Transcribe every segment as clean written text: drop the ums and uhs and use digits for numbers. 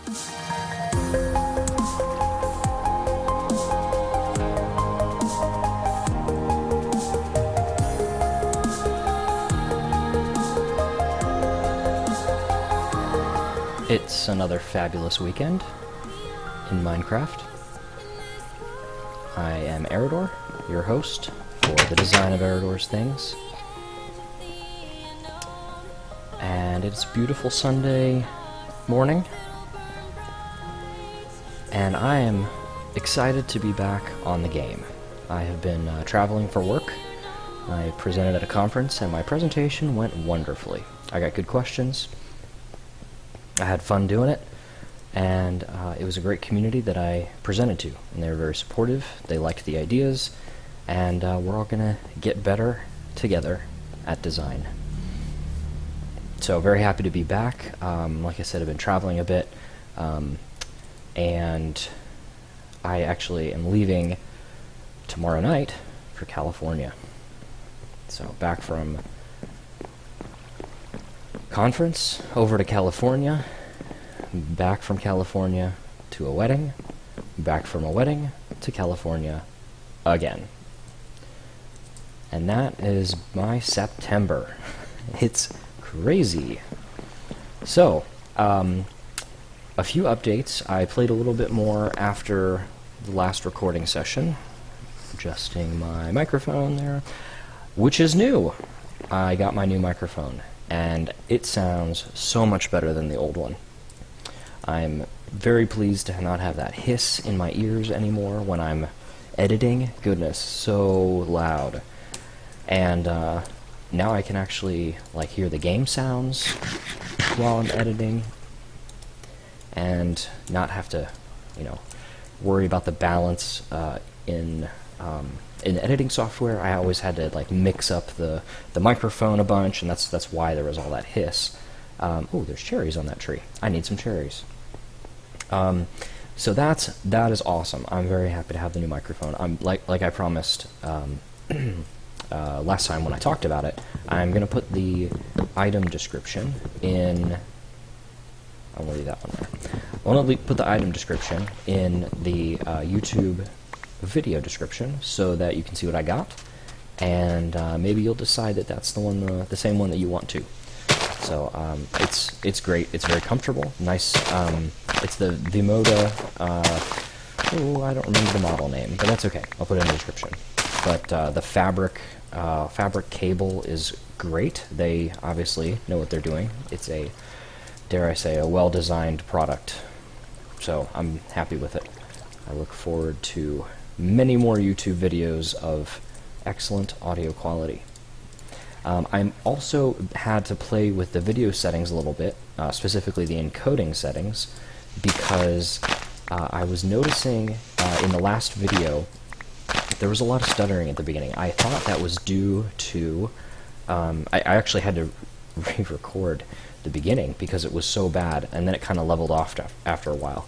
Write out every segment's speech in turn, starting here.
It's another fabulous weekend in Minecraft. I am Aeredor, your host for the design of Aeredor's things. And it's a beautiful Sunday morning. And I am excited to be back on the game. I have been traveling for work. I presented at a conference and my presentation went wonderfully. I got good questions. I had fun doing it, and it was a great community that I presented to, and they were very supportive. They liked the ideas, and we're all going to get better together at design. So very happy to be back. Like I said, I've been traveling a bit, and I actually am leaving tomorrow night for California. So back from conference over to California, back from California to a wedding, back from a wedding to California again. And that is my September. It's crazy. So, a few updates. I played a little bit more after the last recording session, adjusting my microphone there, which is new. I got my new microphone, and it sounds so much better than the old one. I'm very pleased to not have that hiss in my ears anymore when I'm editing. Goodness, so loud. And now I can actually hear the game sounds while I'm editing, and not have to, worry about the balance in editing software. I always had to mix up the microphone a bunch, and that's why there was all that hiss. Oh, there's cherries on that tree. I need some cherries. So that is awesome. I'm very happy to have the new microphone. I'm like I promised last time when I talked about it. I'm gonna put the item description in. I'm gonna leave that one there. I want to put the item description in the YouTube video description so that you can see what I got, and maybe you'll decide that that's the same one that you want to. So it's great. It's very comfortable. Nice. It's the Vimoda. I don't remember the model name, but that's okay. I'll put it in the description. But the fabric cable is great. They obviously know what they're doing. It's a, dare I say, a well-designed product. So I'm happy with it. I look forward to many more YouTube videos of excellent audio quality. I also had to play with the video settings a little bit, specifically the encoding settings, because I was noticing in the last video there was a lot of stuttering at the beginning. I thought that was due to... I actually had to re-record the beginning because it was so bad, and then it kind of leveled off after a while.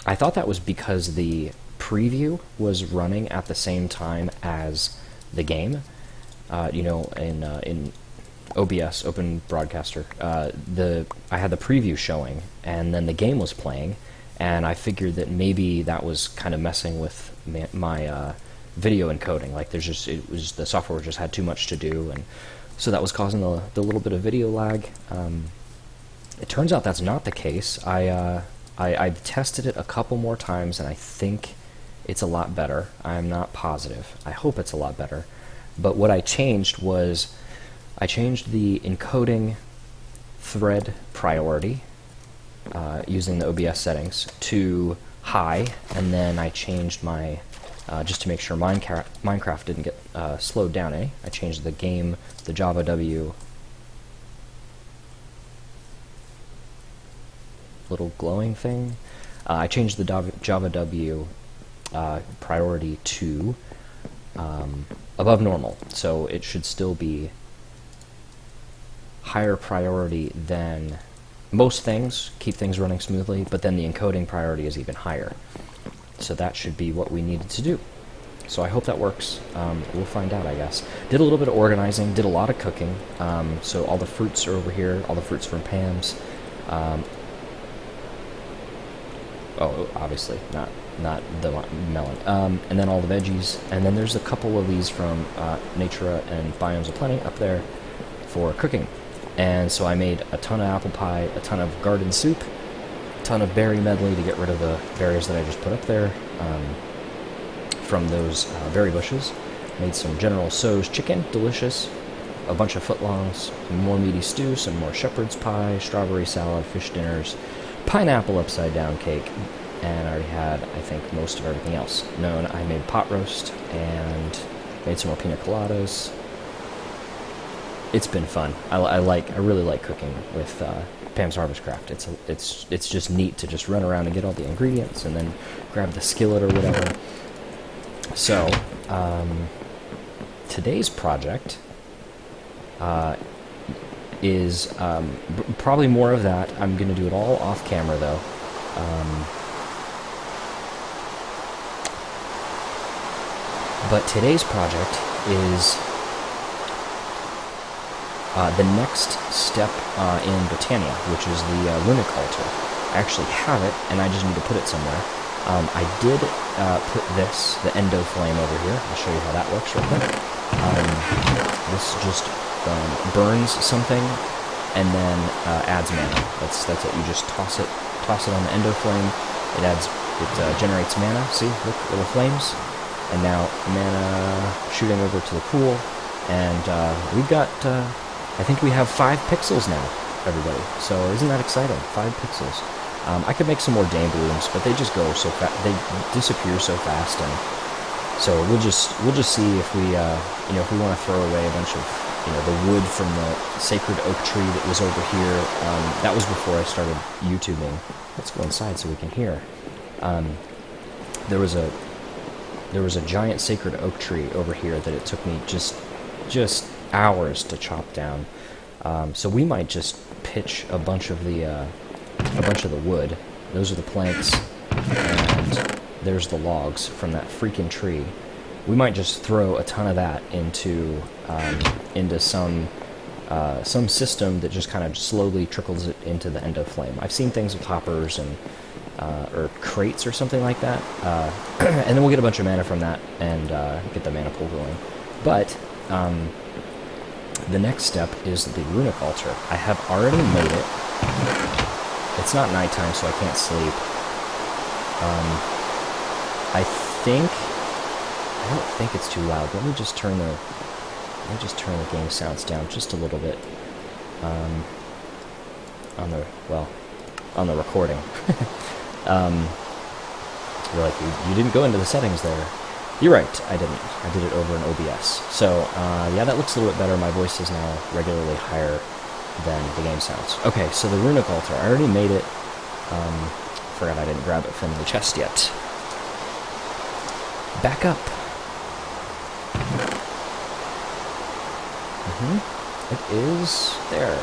I thought that was because the preview was running at the same time as the game. In OBS, Open Broadcaster, I had the preview showing, and then the game was playing, and I figured that maybe that was kind of messing with my video encoding. The software just had too much to do, and so that was causing the little bit of video lag. It turns out that's not the case. I tested it a couple more times, and I think it's a lot better. I'm not positive. I hope it's a lot better. But what I changed was, I changed the encoding thread priority using the OBS settings to high, and then I changed my, just to make sure Minecraft didn't get slowed down any, I changed the Java W little glowing thing. I changed the Java W priority to above normal, so it should still be higher priority than most things, keep things running smoothly, but then the encoding priority is even higher. So that should be what we needed to do. So I hope that works. We'll find out, I guess. Did a little bit of organizing, did a lot of cooking. So all the fruits are over here, all the fruits from Pam's. Oh, obviously, not the melon. And then all the veggies. And then there's a couple of these from Natura and Biomes of Plenty up there for cooking. And so I made a ton of apple pie, a ton of garden soup, a ton of berry medley to get rid of the berries that I just put up there from those berry bushes. Made some General Tso's chicken, delicious. A bunch of footlongs, more meaty stew, some more shepherd's pie, strawberry salad, fish dinners, pineapple upside down cake, and I already had, I think, most of everything else known. I made pot roast and made some more pina coladas. It's been fun. I really like cooking with Pam's Harvest Craft. It's just neat to just run around and get all the ingredients and then grab the skillet or whatever. So today's project is probably more of that. I'm going to do it all off camera, though. But today's project is the next step in Botania, which is the Runic Alter. I actually have it, and I just need to put it somewhere. I did put the Endo Flame over here. I'll show you how that works real quick. This just burns something and then adds mana. That's it. You just toss it on the Endo Flame. It generates mana. See, look, little flames, and now mana shooting over to the pool. And we've got, I think we have 5 pixels now, everybody. So isn't that exciting? 5 pixels. I could make some more Dame Blooms, but they just go so fast. They disappear so fast, and so we'll just see if we if we want to throw away a bunch of the wood from the sacred oak tree that was over here. That was before I started YouTubing. Let's go inside so we can hear. There was a giant sacred oak tree over here that it took me just hours to chop down. So we might just pitch a bunch of the wood. Those are the planks, and there's the logs from that freaking tree. We might just throw a ton of that into some system that just kind of slowly trickles it into the Endo Flame. I've seen things with hoppers and or crates or something like that, and then we'll get a bunch of mana from that and get the mana pool going. But the next step is the Runic Alter. I have already made it. It's not nighttime, so I can't sleep. I don't think it's too loud. Let me just turn the game sounds down just a little bit. On the recording. You're like, you didn't go into the settings there. You're right, I didn't. I did it over in OBS. So, yeah, that looks a little bit better. My voice is now regularly higher than the game sounds. Okay, so the Runic Alter. I already made it. Forgot I didn't grab it from the chest yet. Back up. It is there.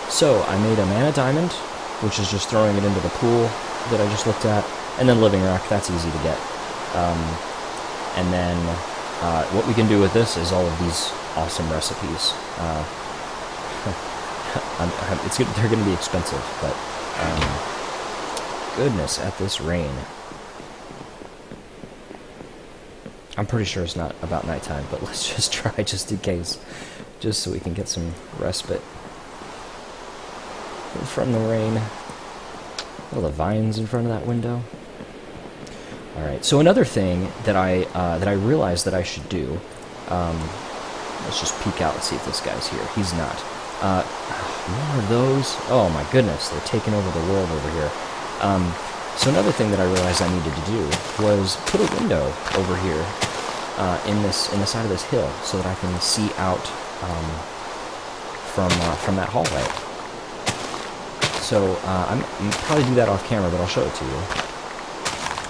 So, I made a mana diamond, which is just throwing it into the pool that I just looked at, and then living rock. That's easy to get. And then what we can do with this is all of these awesome recipes. They're going to be expensive, but goodness, at this rain. I'm pretty sure it's not about nighttime, but let's just try just in case, just so we can get some respite from the rain. All the vines in front of that window. All right. So another thing that I realized that I should do. Let's just peek out and see if this guy's here. He's not. More of those. Oh my goodness, they're taking over the world over here. So another thing that I realized I needed to do was put a window over here in the side of this hill, so that I can see out from that hallway. So I'm probably do that off camera, but I'll show it to you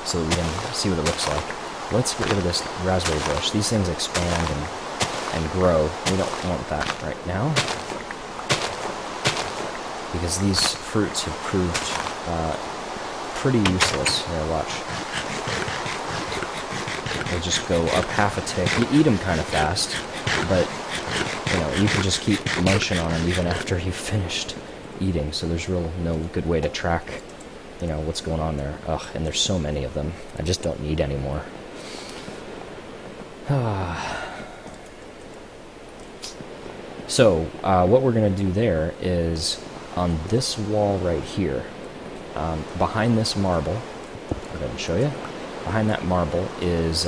so that we can see what it looks like. Let's get rid of this raspberry bush. These things expand and grow. We don't want that right now, because these fruits have proved pretty useless. Here, watch. They just go up half a tick. You eat them kind of fast, but you know, you can just keep munching on them even after you've finished eating, so there's no good way to track, you know, what's going on there. Ugh, and there's so many of them. I just don't need any more. So, what we're going to do there is, on this wall right here, behind this marble, I'll go ahead and show you. Behind that marble is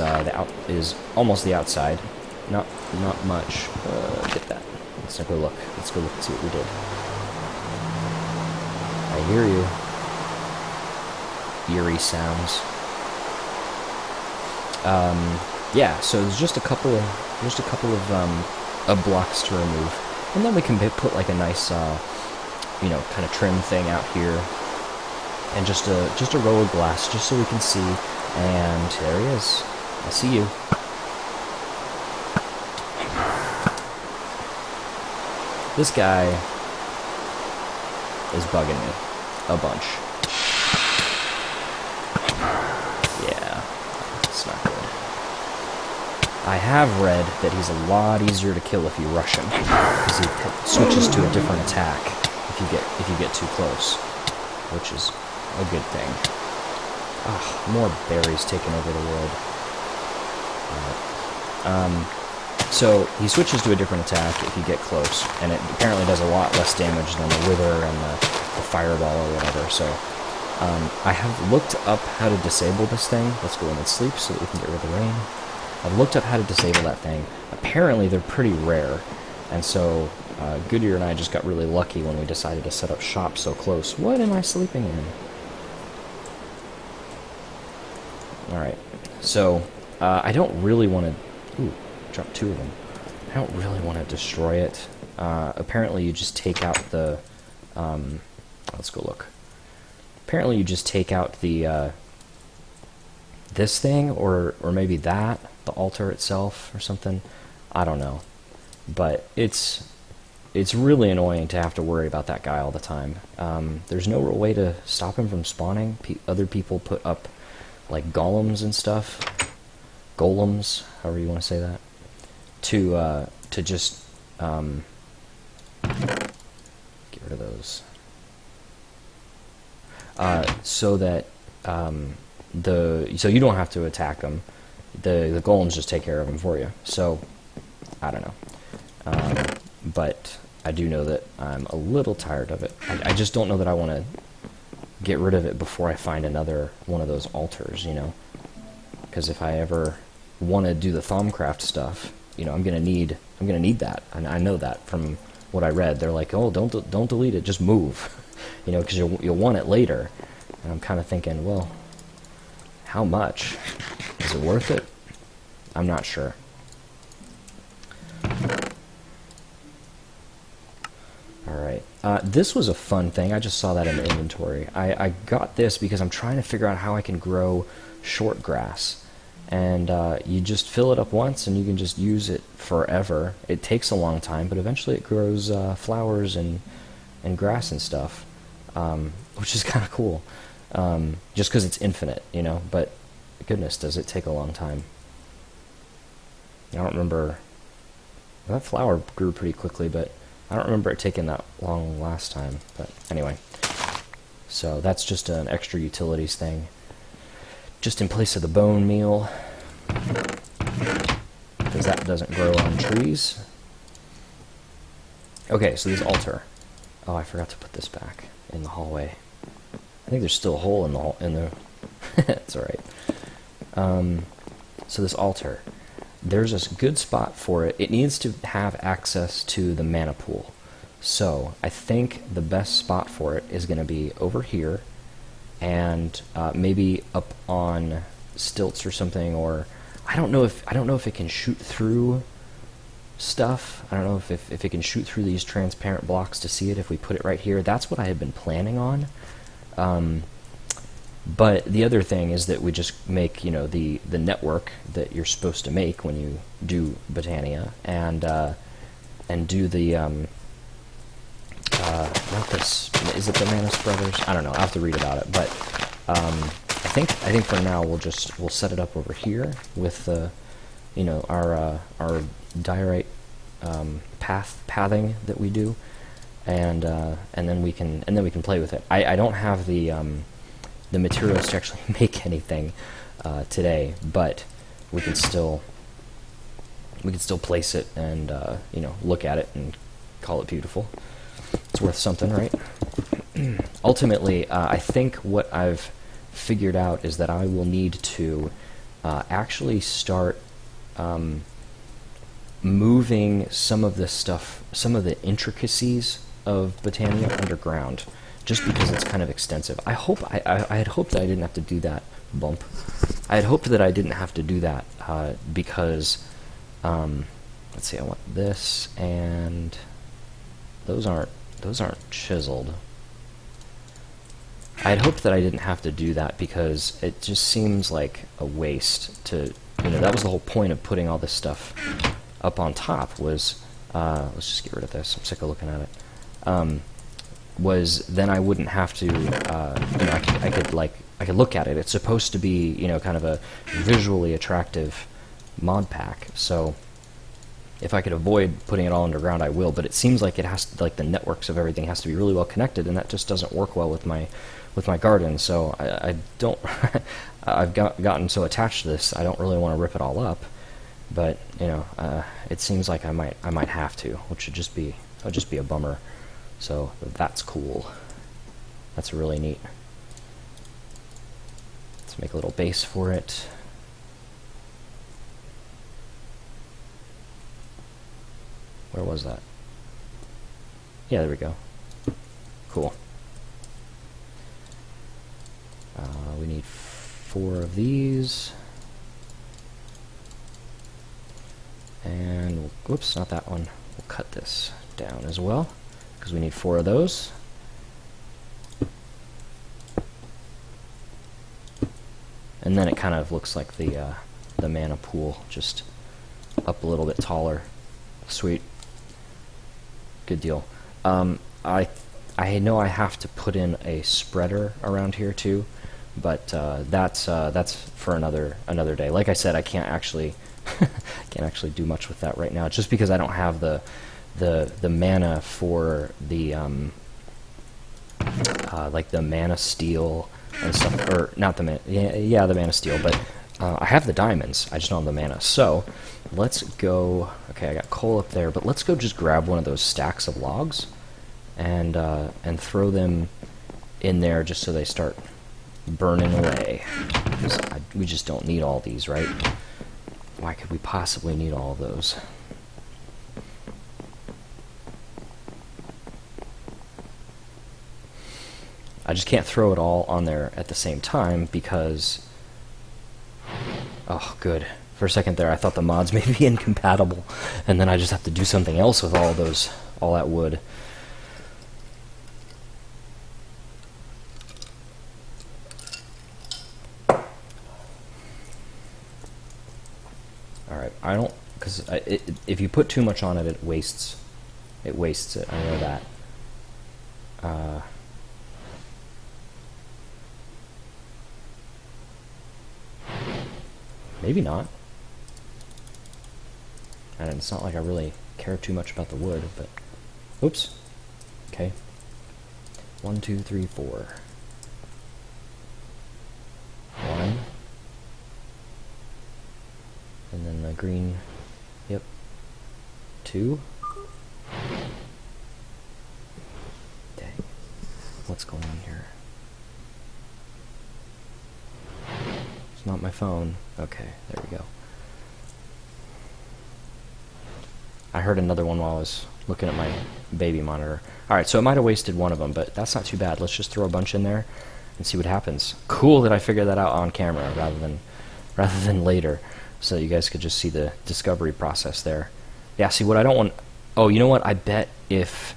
is almost the outside. Not much. Get that. Let's go look. Let's go look and see what we did. I hear you. Eerie sounds. Yeah. So there's just a couple of blocks to remove, and then we can put like a nice, you know, kind of trim thing out here, and just a row of glass, just so we can see. And there he is. I see you. This guy is bugging me a bunch. Yeah, it's not good. I have read that he's a lot easier to kill if you rush him, because he switches to a different attack if you get too close, which is a good thing. More berries taking over the world. So he switches to a different attack if you get close, and it apparently does a lot less damage than the Wither and the Fireball or whatever. So I have looked up how to disable this thing. Let's go in and sleep so that we can get rid of the rain. I've looked up how to disable that thing. Apparently they're pretty rare, and so Goodyear and I just got really lucky when we decided to set up shop so close. What am I sleeping in? Alright, so I don't really want to... Ooh, dropped two of them. I don't really want to destroy it. Apparently you just take out the... let's go look. Apparently you just take out the... this thing, or maybe that, the altar itself, or something. I don't know. But it's really annoying to have to worry about that guy all the time. There's no real way to stop him from spawning. Other people put up like golems and stuff, golems, however you want to say that, to just get rid of those, so that so you don't have to attack them. The golems just take care of them for you. So I don't know, but I do know that I'm a little tired of it. I just don't know that I want to get rid of it before I find another one of those altars, you know, because if I ever want to do the Thaumcraft stuff, you know, I'm gonna need that, and I know that from what I read. They're like, oh, don't delete it, just move, you know, because you'll want it later. And I'm kind of thinking, well, how much is it worth it? I'm not sure. Alright, this was a fun thing. I just saw that in the inventory. I got this because I'm trying to figure out how I can grow short grass. And you just fill it up once and you can just use it forever. It takes a long time, but eventually it grows flowers and grass and stuff, which is kind of cool. Just because it's infinite, you know, but goodness, does it take a long time. I don't remember... That flower grew pretty quickly, but I don't remember it taking that long last time, but anyway. So that's just an extra utilities thing. Just in place of the bone meal, because that doesn't grow on trees. Okay, so this altar. Oh, I forgot to put this back in the hallway. I think there's still a hole in the it's alright. So this altar. There's a good spot for it. It needs to have access to the mana pool. So I think the best spot for it is going to be over here, and maybe up on stilts or something. Or I don't know if it can shoot through stuff. I don't know if it can shoot through these transparent blocks to see it. If we put it right here, that's what I had been planning on. But the other thing is that we just make, you know, the network that you're supposed to make when you do Botania, and do the not this, is it the Manus Brothers? I don't know. I have to read about it, but I think for now we'll set it up over here with the, you know, our diorite pathing that we do, and then we can play with it. I don't have the materials to actually make anything today, but we can still place it and you know, look at it and call it beautiful. It's worth something, right? Ultimately, I think what I've figured out is that I will need to actually start moving some of this stuff, some of the intricacies of Botania underground, just because it's kind of extensive. I had hoped that I didn't have to do that. Bump. I had hoped that I didn't have to do that because, let's see, I want this, and those aren't chiseled. I had hoped that I didn't have to do that because it just seems like a waste to, you know, that was the whole point of putting all this stuff up on top was, let's just get rid of this, I'm sick of looking at it, was then I wouldn't have to, you know, I could look at it. It's supposed to be, you know, kind of a visually attractive mod pack, so if I could avoid putting it all underground, I will, but it seems like it has to, like, the networks of everything has to be really well connected, and that just doesn't work well with my garden, so I don't, I've gotten so attached to this, I don't really want to rip it all up, but, you know, it seems like I might have to, which would just be a bummer, so that's cool. That's really neat. Let's make a little base for it. Where was that? Yeah, there we go. Cool. We need 4 of these. And, whoops, not that one. We'll cut this down as well, because we need 4 of those. And then it kind of looks like the mana pool, just up a little bit taller. Sweet. Good deal. I know I have to put in a spreader around here too, but that's for another day. Like I said, I can't actually do much with that right now, just because I don't have the mana for the like the mana steel and stuff, or not the mana, yeah, the mana steel, but I have the diamonds, I just don't have the mana. So let's go. Okay, I got coal up there, but let's go just grab one of those stacks of logs and throw them in there just so they start burning away. We just don't need all these, right? Why could we possibly need all of those? I just can't throw it all on there at the same time because... Oh, good. For a second there, I thought the mods may be incompatible, and then I just have to do something else with all that wood. Alright, I don't... Because if you put too much on it, it wastes it. I know that. Maybe not. And it's not like I really care too much about the wood, but... Oops. Okay. 1, 2, 3, 4. 1. And then the green... Yep. 2. Dang. What's going on here? It's not my phone. Okay, there we go. I heard another one while I was looking at my baby monitor. Alright, so it might have wasted one of them, but that's not too bad. Let's just throw a bunch in there and see what happens. Cool that I figured that out on camera rather than later, so you guys could just see the discovery process there. Yeah, see what I don't want... Oh, you know what? I bet if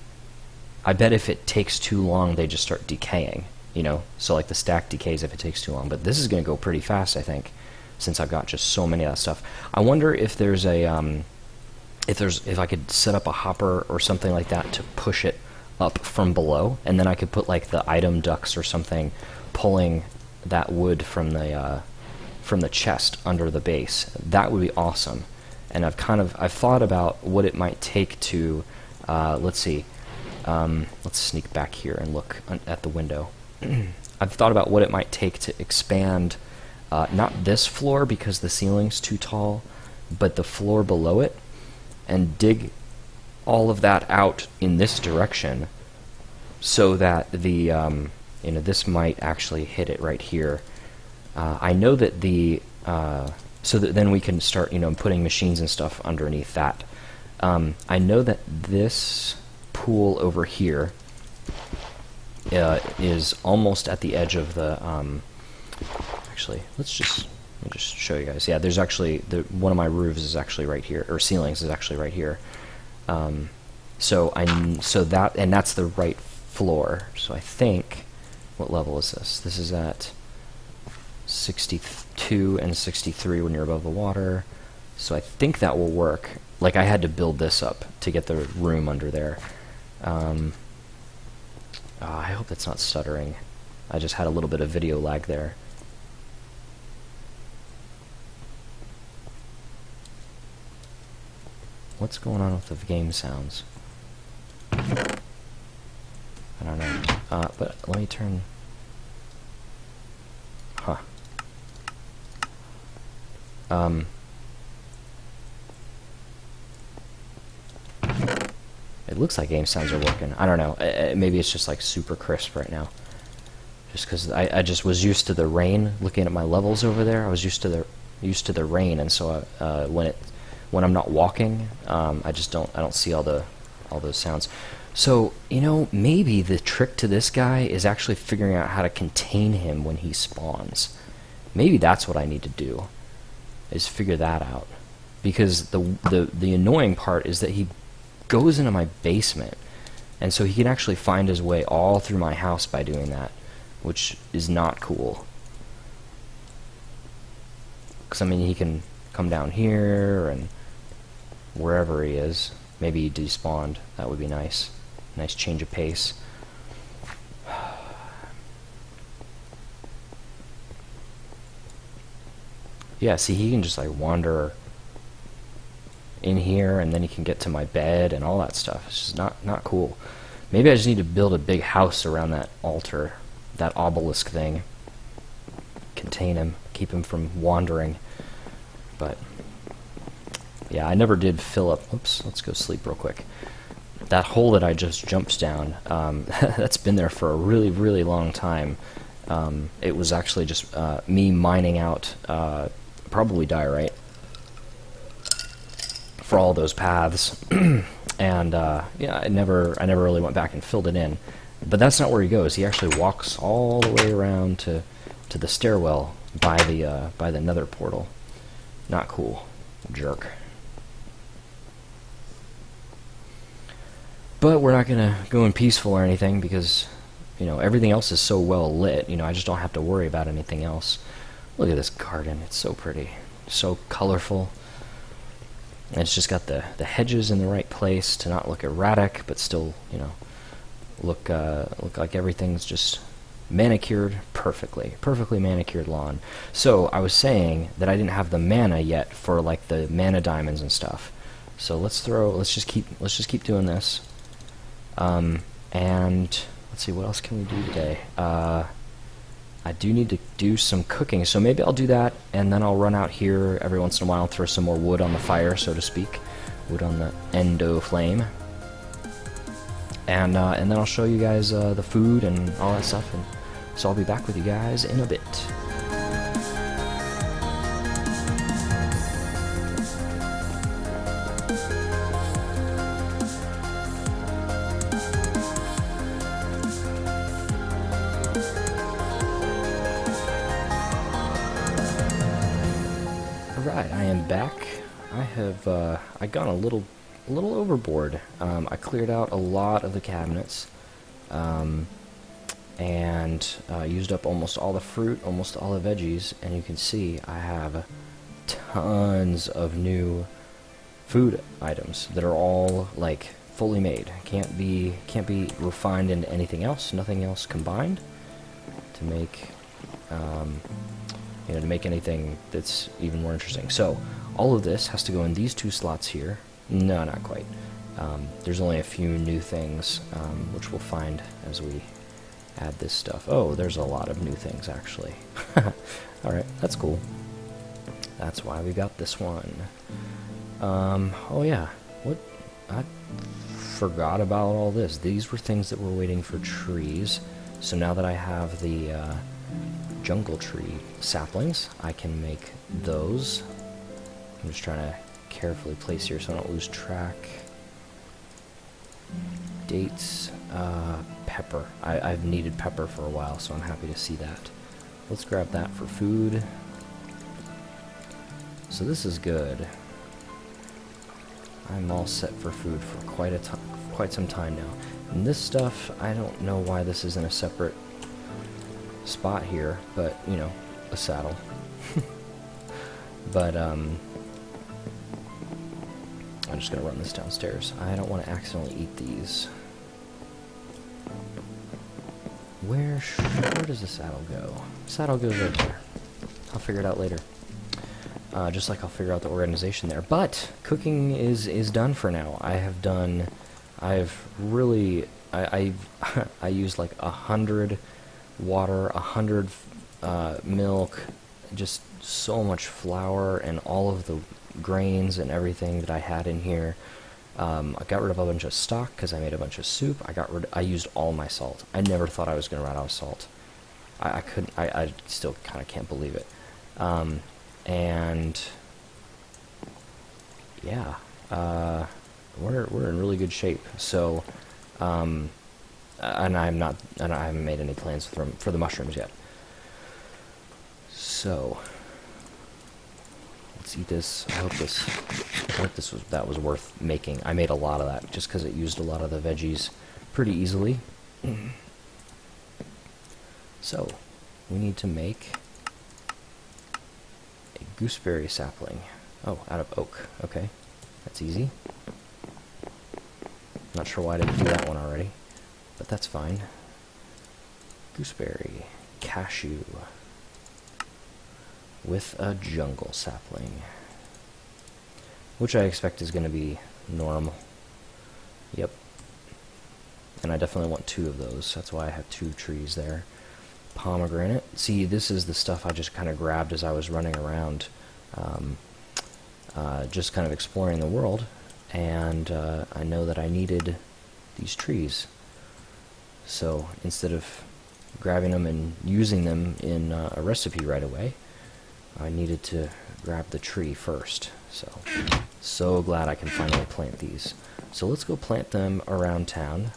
it takes too long, they just start decaying. You know, so like the stack decays if it takes too long, but this is going to go pretty fast, I think, since I've got just so many of that stuff. I wonder if there's a if I could set up a hopper or something like that to push it up from below, and then I could put like the item ducts or something pulling that wood from the chest under the base. That would be awesome. And I've thought about what it might take to, let's see, let's sneak back here and look at the window. I've thought about what it might take to expand, not this floor because the ceiling's too tall, but the floor below it, and dig all of that out in this direction, so that the this might actually hit it right here. I know that so that then we can start putting machines and stuff underneath that. I know that this pool over here is almost at the edge of the. Actually, let me just show you guys. Yeah, there's actually one of my roofs is actually right here, or ceilings is actually right here. So that's the right floor. So I think, what level is this? This is at 62 and 63 when you're above the water. So I think that will work. Like, I had to build this up to get the room under there. I hope that's not stuttering. I just had a little bit of video lag there. What's going on with the game sounds? I don't know. But let me turn... Huh. It looks like game sounds are working. I don't know. Maybe it's just like super crisp right now. Just because I just was used to the rain. Looking at my levels over there, I was used to the rain, and so when I'm not walking, I don't see all those sounds. So maybe the trick to this guy is actually figuring out how to contain him when he spawns. Maybe that's what I need to do, is figure that out, because the annoying part is that he goes into my basement, and so he can actually find his way all through my house by doing that, which is not cool. Because I mean, he can come down here and wherever he is. Maybe he despawned. That would be nice. Nice change of pace. Yeah, see, he can just like wander in here, and then he can get to my bed and all that stuff. It's just not cool. Maybe I just need to build a big house around that altar, that obelisk thing. Contain him, keep him from wandering. But yeah, I never did fill up. Oops, let's go sleep real quick. That hole that I just jumped down, that's been there for a really, really long time. It was actually just me mining out probably diorite for all those paths, and yeah, I never really went back and filled it in. But that's not where he goes. He actually walks all the way around to the stairwell by the nether portal. Not cool, jerk. But we're not gonna go in peaceful or anything, because everything else is so well lit. I just don't have to worry about anything else. Look at this garden. It's so pretty, so colorful. And it's just got the hedges in the right place to not look erratic, but still, look like everything's just manicured perfectly. Perfectly manicured lawn. So I was saying that I didn't have the mana yet for like the mana diamonds and stuff. So let's just keep doing this. And let's see, what else can we do today? I do need to do some cooking, so maybe I'll do that, and then I'll run out here every once in a while and throw some more wood on the fire, so to speak. Wood on the endo flame. And then I'll show you guys the food and all that stuff, and so I'll be back with you guys in a bit. Alright, I am back. I gone a little overboard. I cleared out a lot of the cabinets, and used up almost all the fruit, almost all the veggies, and you can see I have tons of new food items that are all like fully made. Can't be refined into anything else. Nothing else combined to make you know, to make anything that's even more interesting. So all of this has to go in these two slots here. No, not quite. There's only a few new things, which we'll find as we add this stuff. Oh, there's a lot of new things, actually. Alright, that's cool. That's why we got this one. Oh yeah, what? I forgot about all this. These were things that were waiting for trees. So now that I have the jungle tree saplings, I can make those. I'm just trying to carefully place here so I don't lose track. Dates, pepper. I've needed pepper for a while, so I'm happy to see that. Let's grab that for food. So this is good. I'm all set for food for quite some time now. And this stuff, I don't know why this is in a separate spot here, but, you know, a saddle. But, I'm just gonna run this downstairs. I don't want to accidentally eat these. Where does the saddle go? Saddle goes right there. I'll figure it out later. Just like I'll figure out the organization there. But cooking is done for now. I used like 100 water, 100 milk, just so much flour and all of the grains and everything that I had in here. I got rid of a bunch of stock because I made a bunch of soup. I used all my salt. I never thought I was going to run out of salt. I still kind of can't believe it. And yeah, we're in really good shape. So, and I haven't made any plans for the mushrooms yet. So let's eat this. I hope that was worth making. I made a lot of that just because it used a lot of the veggies pretty easily. So we need to make a gooseberry sapling. Oh, out of oak. Okay, that's easy. Not sure why I didn't do that one already, but that's fine. Gooseberry, cashew, with a jungle sapling, which I expect is going to be normal. Yep. And I definitely want 2 of those. That's why I have 2 trees there. Pomegranate. See, this is the stuff I just kind of grabbed as I was running around, just kind of exploring the world, and I know that I needed these trees. So instead of grabbing them and using them in a recipe right away, I needed to grab the tree first. So glad I can finally plant these. So let's go plant them around town.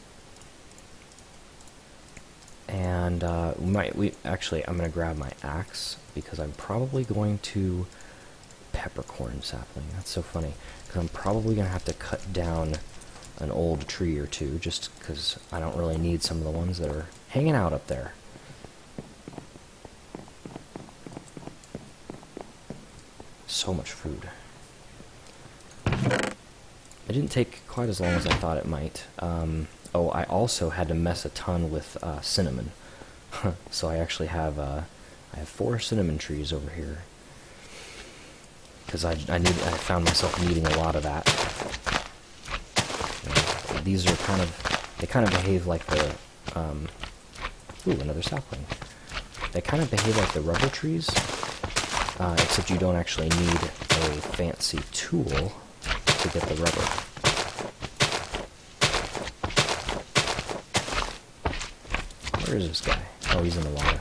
And I'm going to grab my axe because I'm probably going to peppercorn sapling. That's so funny because I'm probably going to have to cut down an old tree or two just because I don't really need some of the ones that are hanging out up there. So much food. It didn't take quite as long as I thought it might. Oh, I also had to mess a ton with cinnamon. So I actually have I have 4 cinnamon trees over here because I found myself needing a lot of that. These are they kind of behave like the ooh, another sapling. They kind of behave like the rubber trees, except you don't actually need a fancy tool to get the rubber. Where is this guy? Oh, he's in the water.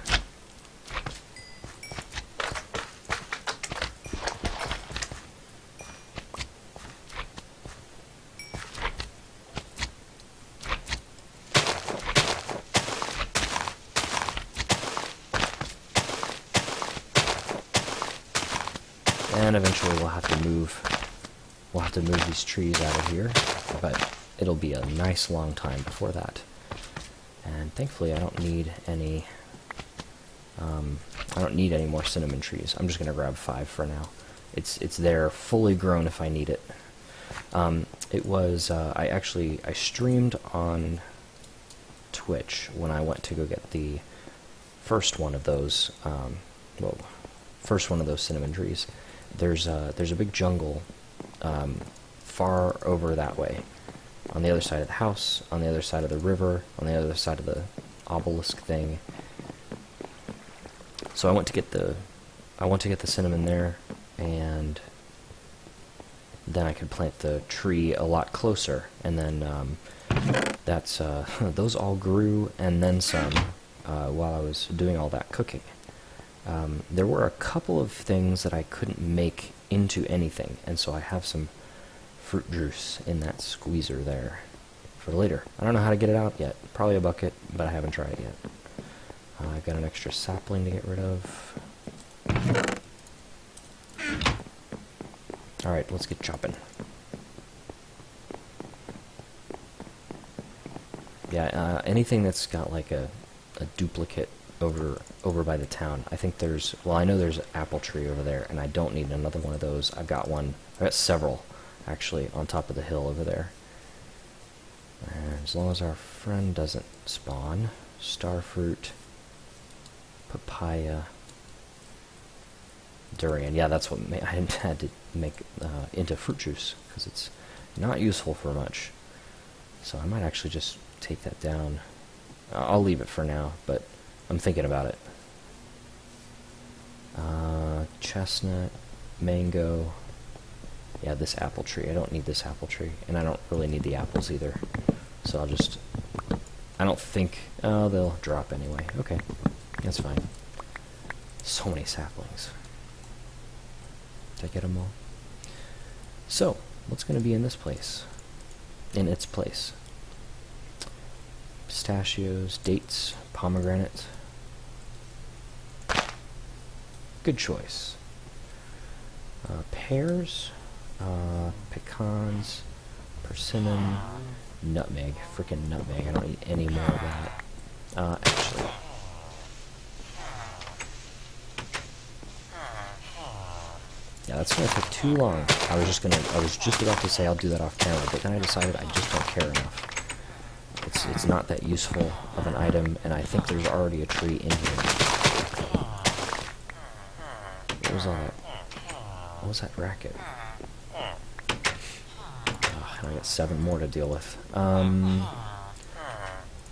And eventually we'll have to move these trees out of here, but it'll be a nice long time before that. And thankfully I don't need any more cinnamon trees. I'm just going to grab 5 for now. It's there fully grown if I need it. It was I streamed on Twitch when I went to go get the first one of those, first one of those cinnamon trees, there's a big jungle far over that way, on the other side of the house, on the other side of the river, on the other side of the obelisk thing. So I want to get the cinnamon there, and then I could plant the tree a lot closer, and then that's those all grew and then some while I was doing all that cooking. There were a couple of things that I couldn't make into anything, and so I have some fruit juice in that squeezer there for later. I don't know how to get it out yet. Probably a bucket, but I haven't tried it yet. I've got an extra sapling to get rid of. Alright, let's get chopping. Yeah, anything that's got like a duplicate over by the town. I think there's, well, I know there's an apple tree over there, and I don't need another one of those. I've got several, actually, on top of the hill over there. And as long as our friend doesn't spawn, starfruit, papaya, durian. Yeah, that's what I had to make into fruit juice, because it's not useful for much. So I might actually just take that down. I'll leave it for now, but I'm thinking about it. Chestnut, mango. Yeah, this apple tree. I don't need this apple tree, and I don't really need the apples either. So I'll just... I don't think... Oh, they'll drop anyway. Okay, that's fine. So many saplings. Did I get them all? So, what's going to be in this place? In its place? Pistachios, dates, pomegranate. Good choice. Pears, pecans, persimmon, nutmeg. Frickin' nutmeg. I don't need any more of that. Actually. Yeah, that's gonna take too long. I was just about to say I'll do that off camera, but then I decided I just don't care enough. It's not that useful of an item, and I think there's already a tree in here. What was all that? What was that racket? Oh, and I got 7 more to deal with.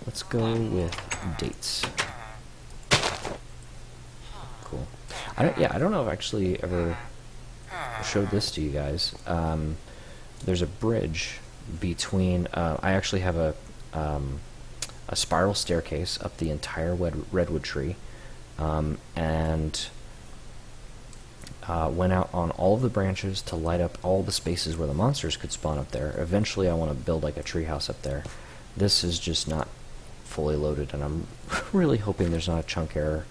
Let's go with dates. Cool. I don't know if I've actually ever showed this to you guys. There's a bridge between... I actually have a spiral staircase up the entire redwood tree, and went out on all of the branches to light up all the spaces where the monsters could spawn up there. Eventually I want to build like a treehouse up there. This is just not fully loaded, and I'm really hoping there's not a chunk error.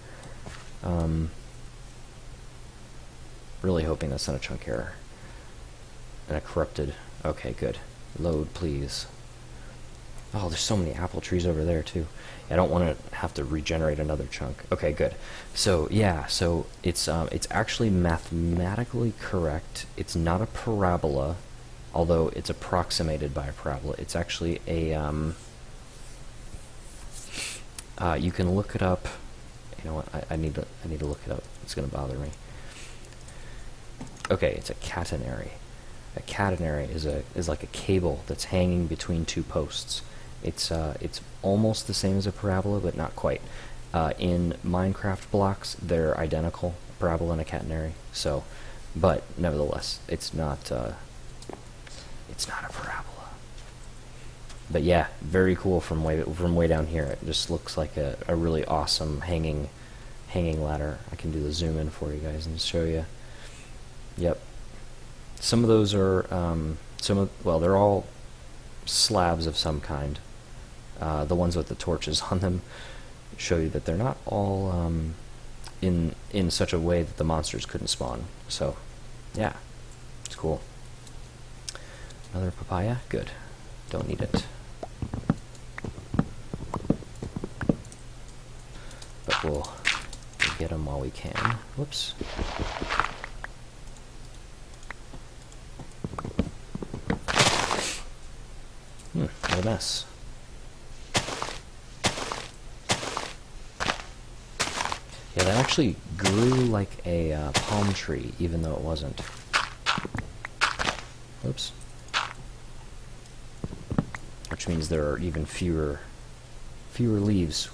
Really hoping that's not a chunk error. And a corrupted... Okay, good. Load, please. Oh, there's so many apple trees over there, too. I don't want to have to regenerate another chunk. Okay, good. So, yeah, so it's actually mathematically correct. It's not a parabola, although it's approximated by a parabola. It's actually a... you can look it up. You know what? I need to look it up. It's going to bother me. Okay, it's a catenary. A catenary is like a cable that's hanging between 2 posts. It's almost the same as a parabola, but not quite. In Minecraft blocks, they're identical, a parabola and a catenary. So, but nevertheless, it's not a parabola. But yeah, very cool from way down here. It just looks like a really awesome hanging ladder. I can do the zoom in for you guys and show you. Yep. Some of those are, well, they're all slabs of some kind. The ones with the torches on them show you that they're not all in such a way that the monsters couldn't spawn. So, yeah, it's cool. Another papaya? Good. Don't need it. But we'll get them while we can. Whoops. What a mess. Yeah, that actually grew like a palm tree, even though it wasn't. Oops. Which means there are even fewer leaves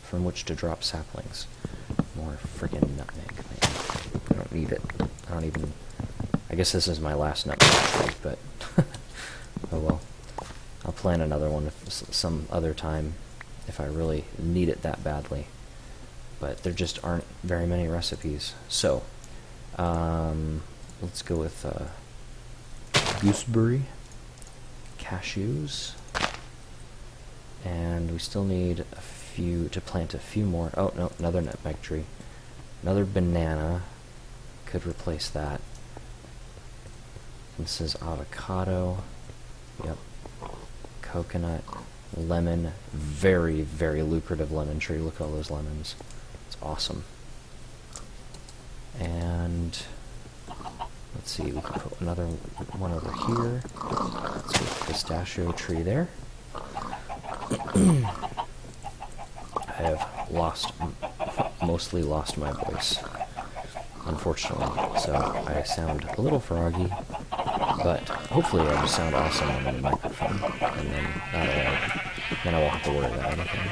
from which to drop saplings. More friggin' nutmeg, man. I don't need it. I don't even... I guess this is my last nutmeg tree, but... oh well. I'll plant another one some other time if I really need it that badly. But there just aren't very many recipes. So, let's go with gooseberry, cashews, and we still need a few to plant a few more. Oh no, another nutmeg tree, another banana could replace that. This is avocado. Yep. Coconut, lemon, very, very lucrative lemon tree. Look at all those lemons. It's awesome. And let's see, we can put another one over here. Let's go with the pistachio tree there. I have mostly lost my voice, unfortunately, so I sound a little froggy, but hopefully I just sound awesome on the microphone, and then I won't have to worry about anything.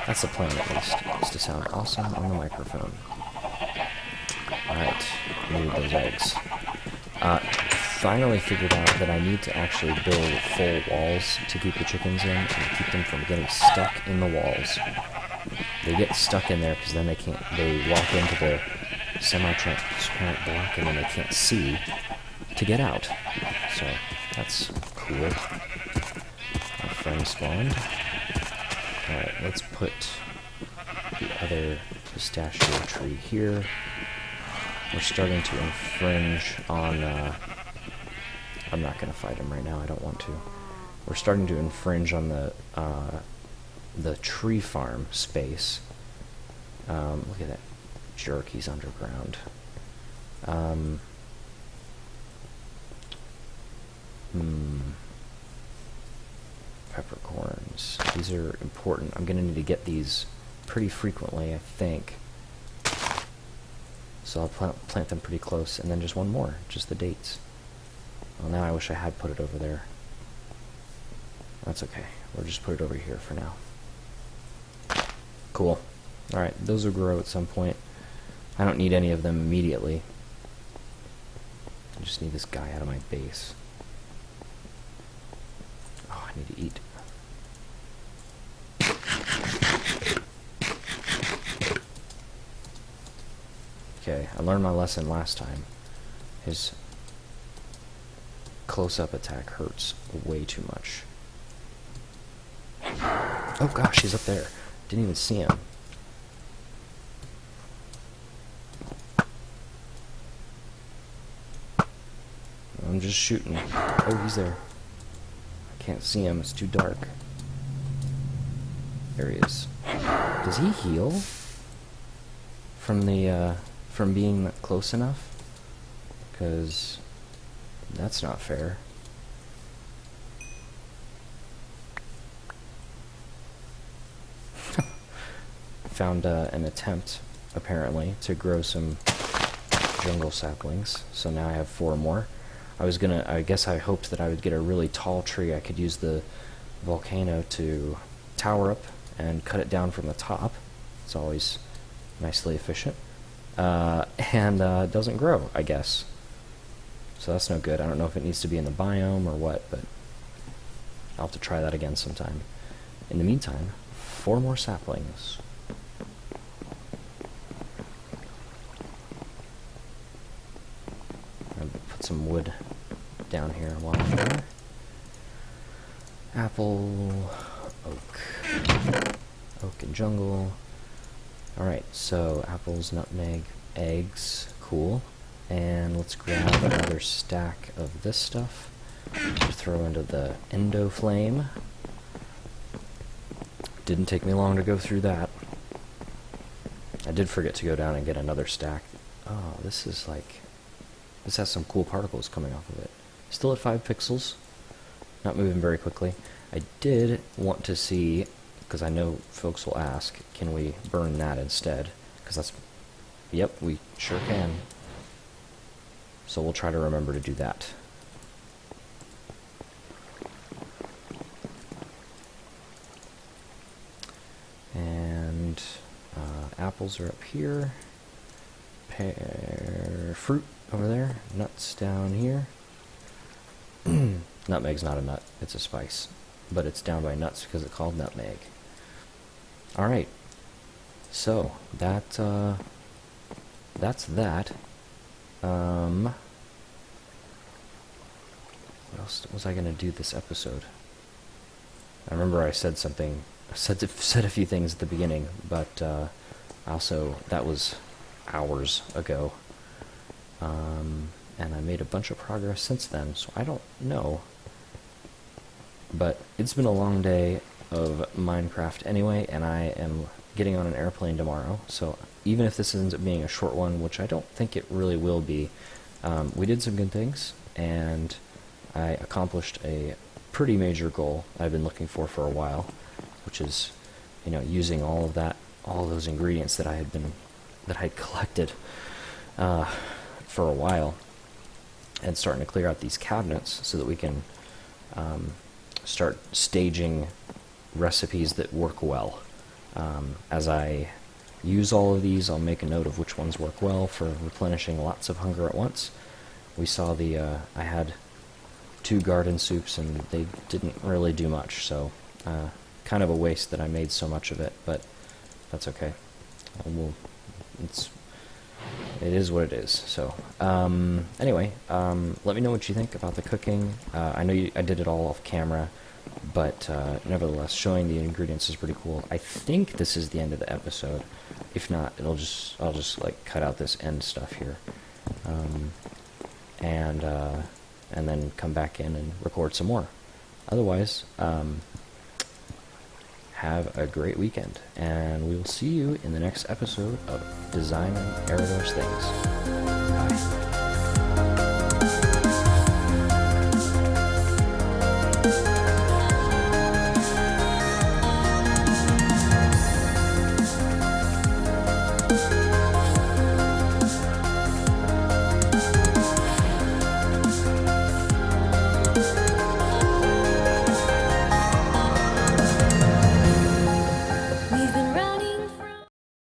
That's the plan, at least, is to sound awesome on the microphone. Alright, needed those eggs. Finally figured out that I need to actually build full walls to keep the chickens in and keep them from getting stuck in the walls. They get stuck in there because then they walk into the semi-transparent block and then they can't see to get out. So, that's cool. Our friend spawned. Alright, let's put the other pistachio tree here. We're starting to infringe on, I'm not going to fight him right now, I don't want to. We're starting to infringe on the tree farm space. Look at that jerk, he's underground. Peppercorns. These are important. I'm going to need to get these pretty frequently, I think. So I'll plant them pretty close, and then just one more, just the dates. Well, now I wish I had put it over there. That's okay. We'll just put it over here for now. Cool. Alright, those will grow at some point. I don't need any of them immediately. I just need this guy out of my base. Oh, I need to eat. Okay, I learned my lesson last time. His close-up attack hurts way too much. Oh gosh, he's up there. Didn't even see him. I'm just shooting. Oh, he's there. I can't see him, it's too dark. There he is. Does he heal from the, from being close enough? Because that's not fair. Found an attempt, apparently, to grow some jungle saplings. So now I have 4 more. I guess I hoped that I would get a really tall tree. I could use the volcano to tower up and cut it down from the top. It's always nicely efficient. And it doesn't grow, I guess. So that's no good. I don't know if it needs to be in the biome or what, but I'll have to try that again sometime. In the meantime, 4 more saplings. I'll put some wood down here while I'm there. Apple, oak. Oak and jungle. Alright, so apples, nutmeg, eggs, cool. And let's grab another stack of this stuff to throw into the endo flame. Didn't take me long to go through that. I did forget to go down and get another stack. Oh, this is like... This has some cool particles coming off of it. Still at 5 pixels. Not moving very quickly. I did want to see because I know folks will ask, can we burn that instead? Because that's, yep, we sure can. So we'll try to remember to do that. And apples are up here. Fruit over there. Nuts down here. Nutmeg's not a nut, it's a spice. But it's down by nuts because it's called nutmeg. Alright. So, that's that. What else was I going to do this episode? I remember I said something, said a few things at the beginning, but also, that was hours ago. And I made a bunch of progress since then, so I don't know. But it's been a long day of Minecraft anyway, and I am getting on an airplane tomorrow, so even if this ends up being a short one, which I don't think it really will be, we did some good things, and I accomplished a pretty major goal I've been looking for a while, which is, you know, using all of those ingredients that I'd collected for a while, and starting to clear out these cabinets so that we can start staging recipes that work well. As I use all of these, I'll make a note of which ones work well for replenishing lots of hunger at once. We saw I had 2 garden soups and they didn't really do much, so kind of a waste that I made so much of it, but that's okay. It is what it is. So anyway, let me know what you think about the cooking. I know I did it all off camera, but nevertheless, showing the ingredients is pretty cool. I think this is the end of the episode. If not, I'll just like cut out this end stuff here, and then come back in and record some more. Otherwise, have a great weekend, and we will see you in the next episode of Designing Aeredor's Things.